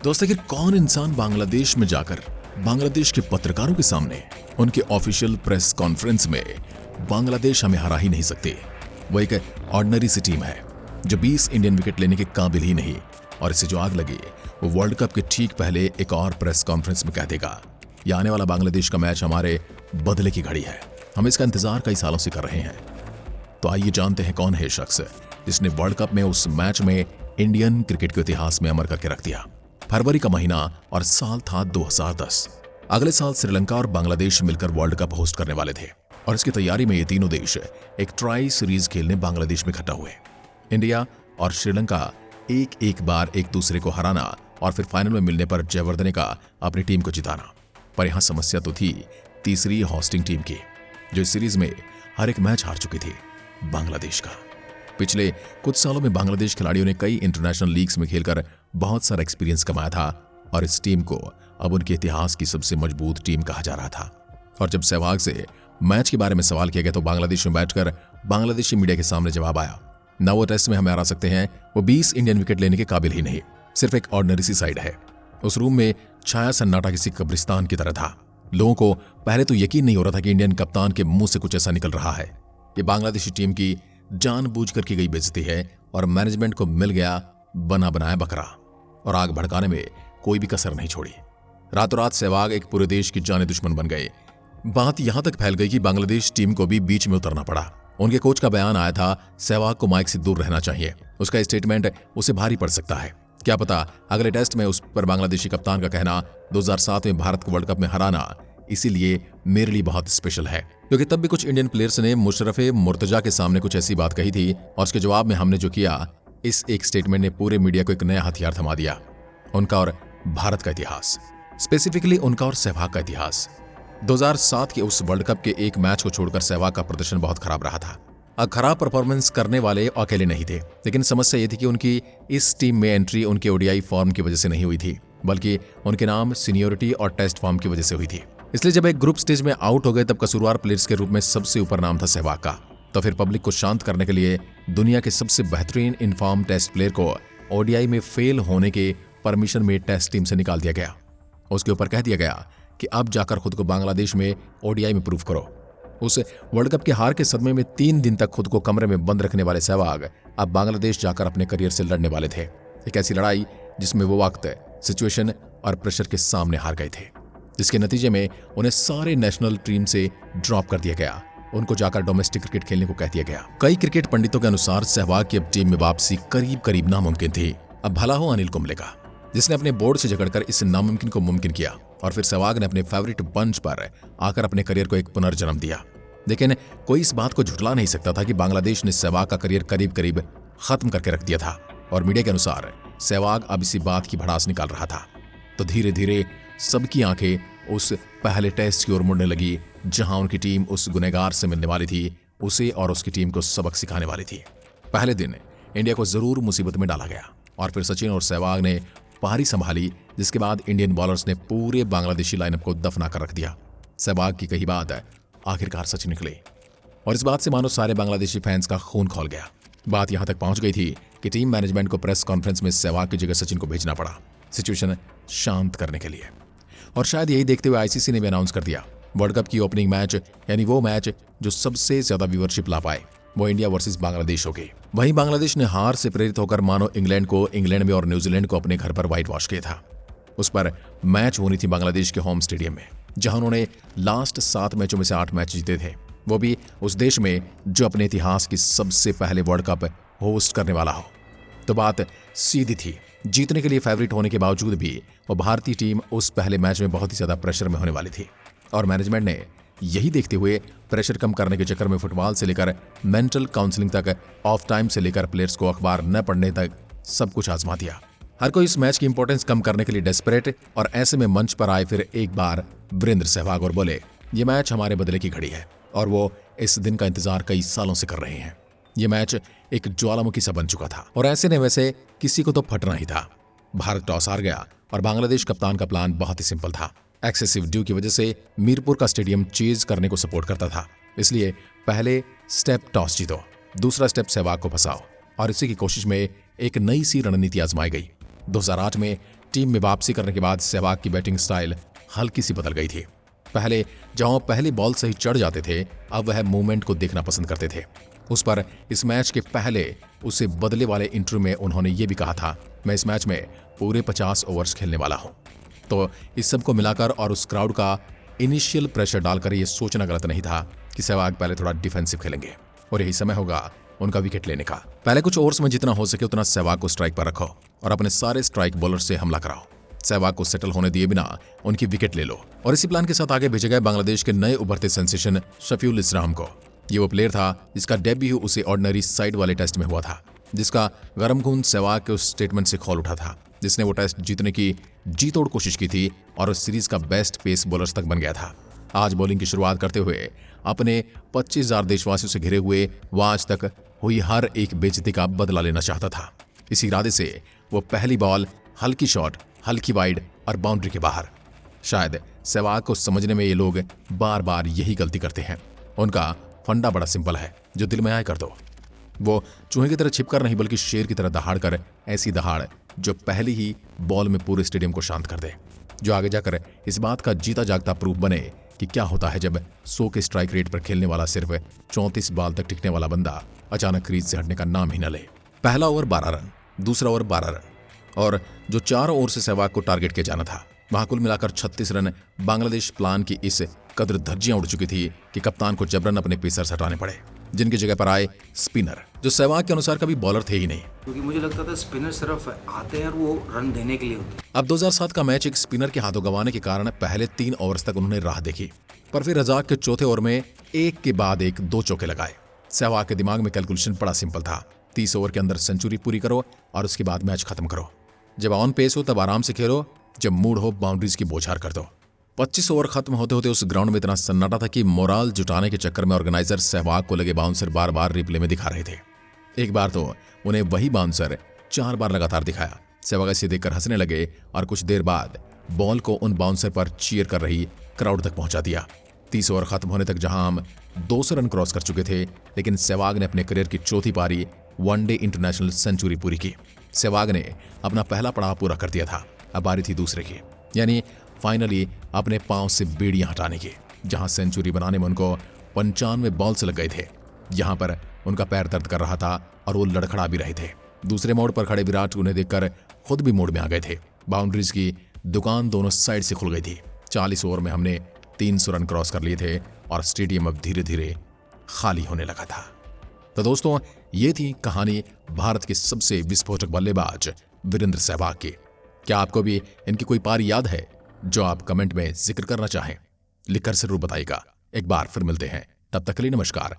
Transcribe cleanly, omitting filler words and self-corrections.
दोस्त आखिर कौन इंसान बांग्लादेश में जाकर बांग्लादेश के पत्रकारों के सामने उनके ऑफिशियल प्रेस कॉन्फ्रेंस में बांग्लादेश हमें हरा ही नहीं सकते। वो एक ऑर्डिनरी सी टीम है जो 20 इंडियन विकेट लेने के काबिल ही नहीं, और इससे जो आग लगी वो वर्ल्ड कप के ठीक पहले एक और प्रेस कॉन्फ्रेंस में कह देगा ये आने वाला बांग्लादेश का मैच हमारे बदले की घड़ी है। हम इसका इंतजार कई सालों से कर रहे हैं। तो आइए जानते हैं कौन है शख्स जिसने वर्ल्ड कप में उस मैच में इंडियन क्रिकेट के इतिहास में अमर करके रख दिया। फरवरी का महीना और साल था 2010। अगले साल श्रीलंका और बांग्लादेश मिलकर वर्ल्ड कप होस्ट करने वाले थे, और इसकी तैयारी में ये तीनों देश एक ट्राई सीरीज खेलने बांग्लादेश में इकट्ठा हुए। इंडिया और श्रीलंका एक एक बार एक दूसरे को हराना और फिर फाइनल में मिलने पर जयवर्धने का अपनी टीम को जिताना। पर यहां समस्या तो थी तीसरी होस्टिंग टीम की, जो इस सीरीज में हर एक मैच हार चुकी थी, बांग्लादेश का। पिछले कुछ सालों में बांग्लादेश खिलाड़ियों ने कई इंटरनेशनल लीग्स में खेलकर बहुत सारा एक्सपीरियंस कमाया था, और इस टीम को अब उनके इतिहास की सबसे मजबूत टीम कहा जा रहा था। और जब सहवाग से मैच के बारे में सवाल किया गया तो बांग्लादेश में बैठकर बांग्लादेशी मीडिया के सामने जवाब आया, ना वो टेस्ट में हमें हरा सकते हैं, वो 20 इंडियन विकेट लेने के काबिल ही नहीं, सिर्फ एक ऑर्डिनरी सी साइड है। उस रूम में छाया सन्नाटा किसी कब्रिस्तान की तरह था। लोगों को पहले तो यकीन नहीं हो रहा था कि इंडियन कप्तान के मुंह से कुछ ऐसा निकल रहा है। ये बांग्लादेशी टीम की जानबूझकर की गई बेइज्जती है, और मैनेजमेंट को मिल गया बना बनाया बकरा, और आग भड़काने में कोई भी कसर नहीं छोड़ी। रातों रात सहवाग एक पूरे देश की जाने दुश्मन बन गए। बात यहां तक फैल गई कि बांग्लादेश टीम को भी बीच में उतरना पड़ा। उनके कोच का बयान आया था सहवाग को माइक से दूर रहना चाहिए, उसका स्टेटमेंट उसे भारी पड़ सकता है। क्या पता अगले टेस्ट में उस पर बांग्लादेशी कप्तान का कहना 2007 में भारत को वर्ल्ड कप में हराना इसीलिए मेरे लिए बहुत स्पेशल है, क्योंकि तब भी कुछ इंडियन प्लेयर्स ने मुशर्रफे मुर्तजा के सामने कुछ ऐसी बात कही थी, और उसके जवाब में हमने जो किया, इस एक स्टेटमेंट ने पूरे मीडिया को एक नया हथियार थमा दिया, उनका और भारत का इतिहास, स्पेसिफिकली उनका और सहवाग का इतिहास। 2007 के उस वर्ल्ड कप के एक मैच को छोड़कर सहवाग का प्रदर्शन बहुत खराब रहा था। खराब परफॉर्मेंस करने वाले अकेले नहीं थे, लेकिन समस्या ये थी कि उनकी इस टीम में एंट्री उनके ओडीआई फॉर्म की वजह से नहीं हुई थी, बल्कि उनके नाम सीनियोरिटी और टेस्ट फॉर्म की वजह से हुई थी। इसलिए जब एक ग्रुप स्टेज में आउट हो गए तब कसूरवार प्लेयर्स के रूप में सबसे ऊपर नाम था सहवाग का। तो फिर पब्लिक को शांत करने के लिए दुनिया के सबसे बेहतरीन इनफॉर्म टेस्ट प्लेयर को ओडीआई में फेल होने के परमिशन में टेस्ट टीम से निकाल दिया गया। उसके ऊपर कह दिया गया कि अब जाकर खुद को बांग्लादेश में ओडीआई में प्रूव करो। उस वर्ल्ड कप के हार के सदमे में 3 दिन तक खुद को कमरे में बंद रखने वाले सहवाग अब बांग्लादेश जाकर अपने करियर से लड़ने वाले थे। एक ऐसी लड़ाई जिसमें वो वक्त, सिचुएशन और प्रेशर के सामने हार गए थे, जिसके नतीजे में उन्हें सारे नेशनल टीम से ड्रॉप कर दिया गया। उनको जाकर डोमेस्टिक क्रिकेट खेलने को कह दिया गया। कई क्रिकेट पंडितों के अनुसार सहवाग की अब टीम में वापसी करीब करीब नामुमकिन थी। अब भला हो अनिल कुंबले का, जिसने अपने बोर्ड से झगड़कर इस नामुमकिन को मुमकिन किया, और फिर सहवाग ने अपने फेवरेट बंच पर आकर अपने करियर को एक पुनर्जन्म दिया। लेकिन कोई इस बात को झुठला नहीं सकता था कि बांग्लादेश ने सहवाग का करियर करीब करीब खत्म करके रख दिया था, और मीडिया के अनुसार सहवाग अब इसी बात की भड़ास निकाल रहा था। तो धीरे धीरे सबकी आंखें उस पहले टेस्ट की ओर मुड़ने लगी, जहां उनकी टीम उस गुनहगार से मिलने वाली थी, उसे और उसकी टीम को सबक सिखाने वाली थी। पहले दिन इंडिया को जरूर मुसीबत में डाला गया, और फिर सचिन और सहवाग ने पारी संभाली, जिसके बाद इंडियन बॉलर्स ने पूरे बांग्लादेशी लाइनअप को दफना कर रख दिया। सहवाग की कही बात आखिरकार सच निकली, और इस बात से मानो सारे बांग्लादेशी फैंस का खून खौल गया। बात यहां तक पहुंच गई थी कि टीम मैनेजमेंट को प्रेस कॉन्फ्रेंस में सहवाग की जगह सचिन को भेजना पड़ा, सिचुएशन शांत करने के लिए। और शायद यही देखते हुए आईसीसी ने भी अनाउंस कर दिया वर्ल्ड कप की ओपनिंग मैच, यानी वो मैच जो सबसे ज्यादा व्यूअरशिप ला पाए, वो इंडिया वर्सेस बांग्लादेश हो गई। वहीं बांग्लादेश ने हार से प्रेरित होकर मानो इंग्लैंड को इंग्लैंड में और न्यूजीलैंड को अपने घर पर व्हाइट वॉश किया था। उस पर मैच होनी थी बांग्लादेश के होम स्टेडियम में, जहां उन्होंने लास्ट 7 मैचों में से 8 मैच जीते थे, वो भी उस देश में जो अपने इतिहास की सबसे पहले वर्ल्ड कप होस्ट करने वाला हो। तो बात सीधी थी, जीतने के लिए फेवरेट होने के बावजूद भी वो भारतीय टीम उस पहले मैच में बहुत ही ज्यादा प्रेशर में होने वाली थी, और मैनेजमेंट ने यही देखते हुए प्रेशर कम करने के चक्कर में फुटबॉल से लेकर मेंटल काउंसलिंग तक, ऑफ टाइम से लेकर प्लेयर्स को अखबार न पढ़ने तक सब कुछ आजमा दिया। हर कोई इस मैच की इंपॉर्टेंस कम करने के लिए डेस्परेट, और ऐसे में मंच पर आए फिर एक बार वीरेंद्र सहवाग और बोले ये मैच हमारे बदले की घड़ी है, और वो इस दिन का इंतजार कई सालों से कर रहे हैं। ये मैच एक ज्वालामुखी सा बन चुका था, और ऐसे ने वैसे किसी को तो फटना ही था। भारत टॉस हार गया, और बांग्लादेश कप्तान का प्लान बहुत ही सिंपल था। एक्सेसिव ड्यू की वजह से मीरपुर का स्टेडियम चेज करने को सपोर्ट करता था, इसलिए पहले स्टेप टॉस जीतो, दूसरा स्टेप सहवाग को फंसाओ, और इसी की कोशिश में एक नई सी रणनीति आजमाई गई। 2008 में टीम में वापसी करने के बाद सहवाग की बैटिंग स्टाइल हल्की सी बदल गई थी। पहले जहां वो पहली बॉल से ही चढ़ जाते थे, अब वह मूवमेंट को देखना पसंद करते थे। उस पर इस मैच के पहले उसे बदले वाले इंटरव्यू में उन्होंने ये भी कहा था, मैं इस मैच में पूरे 50 ओवर्स खेलने वाला हूं। तो इस सब को मिलाकर और उस क्राउड का इनिशियल प्रेशर डालकर ये सोचना गलत नहीं था कि सहवाग पहले थोड़ा डिफेंसिव खेलेंगे और यही समय होगा उनका विकेट लेने का। पहले कुछ ओवर्स में जितना हो सके उतना सहवाग को स्ट्राइक पर रखो और अपने सारे स्ट्राइक बॉलर से हमला कराओ। सहवाग को सेटल होने दिए बिना उनकी विकेट ले लो। और इसी प्लान के साथ आगे भेजे गए बांग्लादेश के नए उभरते सेंसेशन शफीउल इस्लाम को। ये वो प्लेयर था जिसका डेब्यू उसे ऑर्डिनरी साइड वाले टेस्ट में हुआ था, जिसका गर्म खून सहवाग के उस स्टेटमेंट से खोल उठा था, जिसने वो टेस्ट जीतने की जी तोड़ कोशिश की थी और उस सीरीज का बेस्ट पेस बॉलर्स तक बन गया था। आज बॉलिंग की शुरुआत करते हुए अपने 25,000 देशवासियों से घिरे हुए वो आज तक हुई हर एक बेइज्जती का बदला लेना चाहता था। इसी इरादे से वो पहली बॉल हल्की शॉट, हल्की वाइड और बाउंड्री के बाहर। शायद सहवाग को समझने में ये लोग बार बार यही गलती करते हैं। उनका फंडा बड़ा सिंपल है, जो दिल में आए कर दो। वो चूहे की तरह छिपकर नहीं बल्कि शेर की तरह दहाड़ कर, ऐसी दहाड़ जो पहली ही बॉल में पूरे स्टेडियम को शांत कर दे, जो आगे जाकर इस बात का जीता जागता प्रूफ बने कि क्या होता है जब 100 के स्ट्राइक रेट पर खेलने वाला सिर्फ 34 बॉल तक टिकने वाला बंदा अचानक क्रीज से हटने का नाम ही न ले। पहला ओवर 12 रन, दूसरा ओवर 12 रन और जो 4 ओवर से सहवाग को टारगेट किया जाना था, वहां कुल मिलाकर 36 रन। बांग्लादेश प्लान की इस कदर धज्जियां उड़ चुकी थी कि कप्तान को जबरन अपने पेसर्स हटाने पड़े, जिनकी जगह पर आए स्पिनर, जो सहवाग के अनुसार कभी बॉलर थे ही नहीं, क्योंकि मुझे लगता था स्पिनर सिर्फ आते हैं और वो रन देने के लिए होते हैं। अब 2007 का मैच एक स्पिनर के हाथों गंवाने के कारण पहले 3 ओवर्स तक उन्होंने राह देखी, पर फिर रजाक के चौथे ओवर में एक के बाद एक 2 चौके लगाए। सहवाग के दिमाग में कैलकुलेशन बड़ा सिंपल था, 30 ओवर के अंदर सेंचुरी पूरी करो और उसके बाद मैच खत्म करो। जब ऑन पेस हो तब आराम से खेलो, जब मूड हो बाउंड्रीज की बौछार कर दो। 25 ओवर खत्म होते होते उस ग्राउंड में इतना सन्नाटा था कि मोराल जुटाने के चक्कर में ऑर्गेनाइजर सहवाग को लगे बाउंसर बार बार रिप्ले में दिखा रहे थे। एक बार तो उन्हें वही बाउंसर 4 बार लगातार दिखाया। सहवाग इसे देखकर हंसने लगे और कुछ देर बाद बॉल को उन बाउंसर पर चीयर कर रही क्राउड तक पहुंचा दिया। 30 ओवर खत्म होने तक जहां हम 200 रन क्रॉस कर चुके थे, लेकिन सहवाग ने अपने करियर की चौथी पारी वनडे इंटरनेशनल सेंचुरी पूरी की। सहवाग ने अपना पहला पड़ाव पूरा कर दिया था, अब बारी थी दूसरे की, यानी फाइनली अपने पांव से बेड़ियां हटाने की। जहां सेंचुरी बनाने में उनको 95 बॉल से लग गए थे, यहां पर उनका पैर दर्द कर रहा था और वो लड़खड़ा भी रहे थे। दूसरे मोड़ पर खड़े विराट उन्हें देखकर खुद भी मोड़ में आ गए थे। बाउंड्रीज की दुकान दोनों साइड से खुल गई थी। 40 ओवर में हमने 300 रन क्रॉस कर लिए थे और स्टेडियम अब धीरे धीरे खाली होने लगा था। तो दोस्तों, ये थी कहानी भारत के सबसे विस्फोटक बल्लेबाज वीरेंद्र सहवाग की। क्या आपको भी इनकी कोई पारी याद है जो आप कमेंट में जिक्र करना चाहें? लिखकर जरूर बताइएगा। एक बार फिर मिलते हैं, तब तक के लिए नमस्कार।